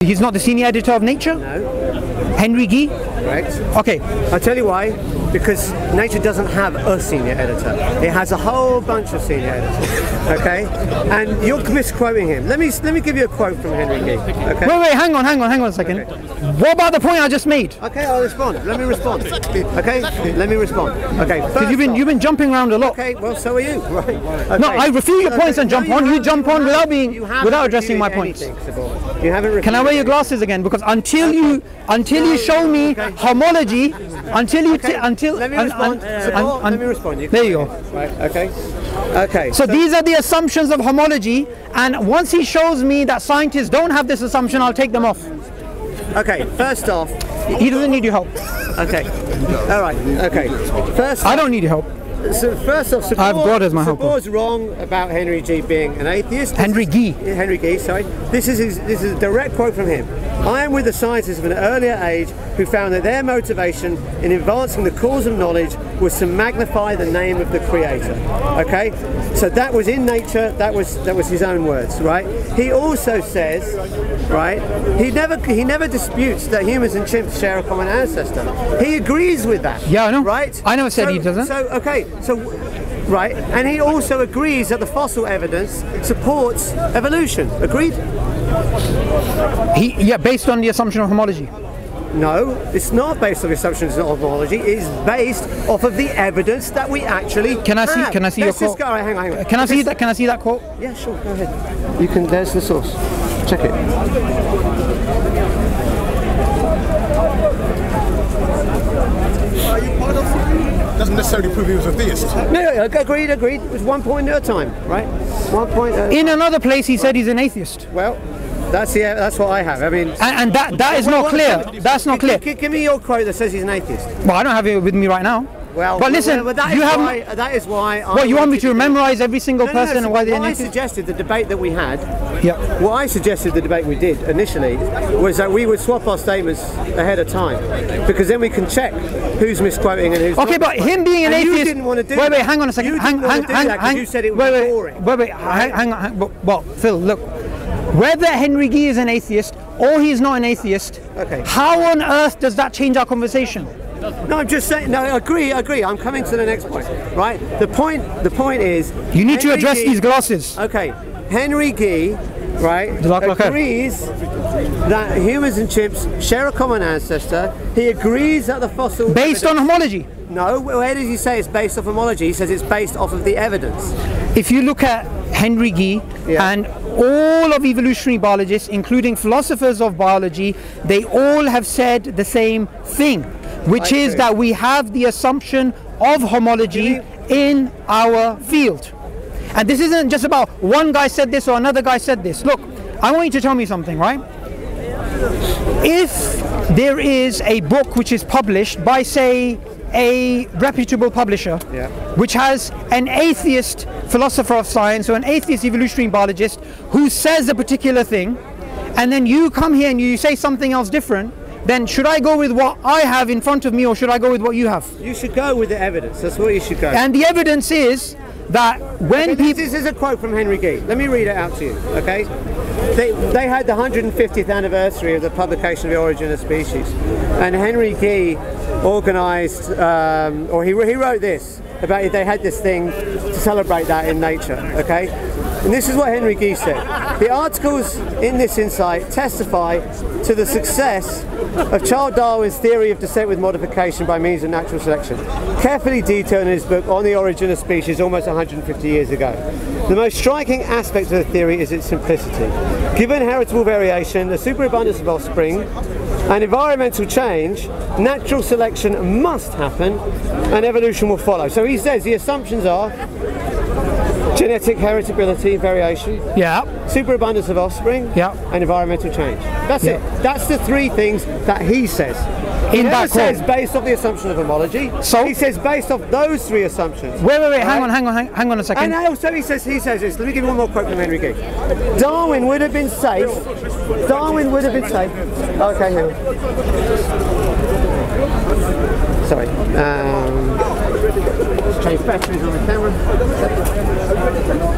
He's not the senior editor of Nature? No. Henry Gee? Correct. Okay. I'll tell you why. Because Nature doesn't have a senior editor. It has a whole bunch of senior editors. Okay? And you're misquoting him. Let me give you a quote from Henry Gee. Okay? Wait, hang on a second. Okay. What about the point I just made? Okay, I'll respond. Let me respond. Okay? Let me respond. Okay. Because you've been jumping around a lot. Okay, well so are you. Right. Okay. No, I refute your points and jump on. You jump on without addressing my points. You haven't. Can I wear your glasses again? Because until you show me homology, let me respond. There you go. Right. Okay. Okay. So these are the assumptions of homology, and once he shows me that scientists don't have this assumption, I'll take them off. Okay. First off, he doesn't need your help. Okay. All right. Okay. First, I don't need your help. So first off, I have God as my helper. Shabboor's wrong about Henry Gee being an atheist. Henry Gee, sorry. This is a direct quote from him. I am with the scientists of an earlier age who found that their motivation in advancing the cause of knowledge was to magnify the name of the Creator. Okay, so that was in Nature. That was his own words, right? He also says, right? He never disputes that humans and chimps share a common ancestor. He agrees with that. Yeah, I know. Right? I never said he doesn't. Right, and he also agrees that the fossil evidence supports evolution. Agreed? Based on the assumption of homology. No, it's not based on the assumptions of homology. It is based off of the evidence that we actually have. Can I see your quote? Right, hang on. Can I see that quote? Yeah, sure. Go ahead. You can. There's the source. Check it. Doesn't necessarily prove he was a theist. No, agreed. It was 1 point at a time, right? 1 point at a time. In another place he said he's an atheist. Well, that's what I have. I mean, and that is not clear. That's not clear. Give me your quote that says he's an atheist. Well, I don't have it with me right now. Well, but listen, that is why. What, you want me to memorize every single person and why they're an atheist? I suggested the debate that we had. Yeah. What I suggested the debate we did initially was that we would swap our statements ahead of time, because then we can check who's misquoting and who's not. Okay, but him being an atheist. You didn't want to do Wait, that. hang on a second. Hang. You said it was boring. Wait, hang on. Well, Phil, look. Whether Henry Gee is an atheist or he's not an atheist, okay, how on earth does that change our conversation? No, I'm just saying. No, agree. I'm coming to the next point. Right. The point is. You need to address these glasses. Okay. Henry Gee, right, agrees that humans and chimps share a common ancestor. He agrees that the fossil based on homology. No, where does he say it's based off homology? He says it's based off of the evidence. If you look at Henry Gee and all of evolutionary biologists, including philosophers of biology, they all have said the same thing, which is that we have the assumption of homology in our field. And this isn't just about one guy said this or another guy said this. Look, I want you to tell me something, right? If there is a book which is published by, say, a reputable publisher, which has an atheist philosopher of science or an atheist evolutionary biologist who says a particular thing, and then you come here and you say something else different, then should I go with what I have in front of me or should I go with what you have? You should go with the evidence. That's what you should go. And the evidence is that when people... This is a quote from Henry Gee. Let me read it out to you, okay? They had the 150th anniversary of the publication of The Origin of Species, and Henry Gee organised, or he wrote this, about they had this thing to celebrate that in Nature, okay? And this is what Henry Gee said. The articles in this insight testify to the success of Charles Darwin's theory of descent with modification by means of natural selection, carefully detailed in his book On the Origin of Species almost 150 years ago. The most striking aspect of the theory is its simplicity. Given heritable variation, the superabundance of offspring, and environmental change, natural selection must happen and evolution will follow. So he says the assumptions are genetic heritability, variation, superabundance of offspring, and environmental change. That's it. That's the three things that he says. He never says based off the assumption of homology. So he says based off those three assumptions. Wait, hang on a second. And also he says this. Let me give you one more quote from Henry Gee. Darwin would have been safe. Okay, here. Sorry. Change batteries on the camera.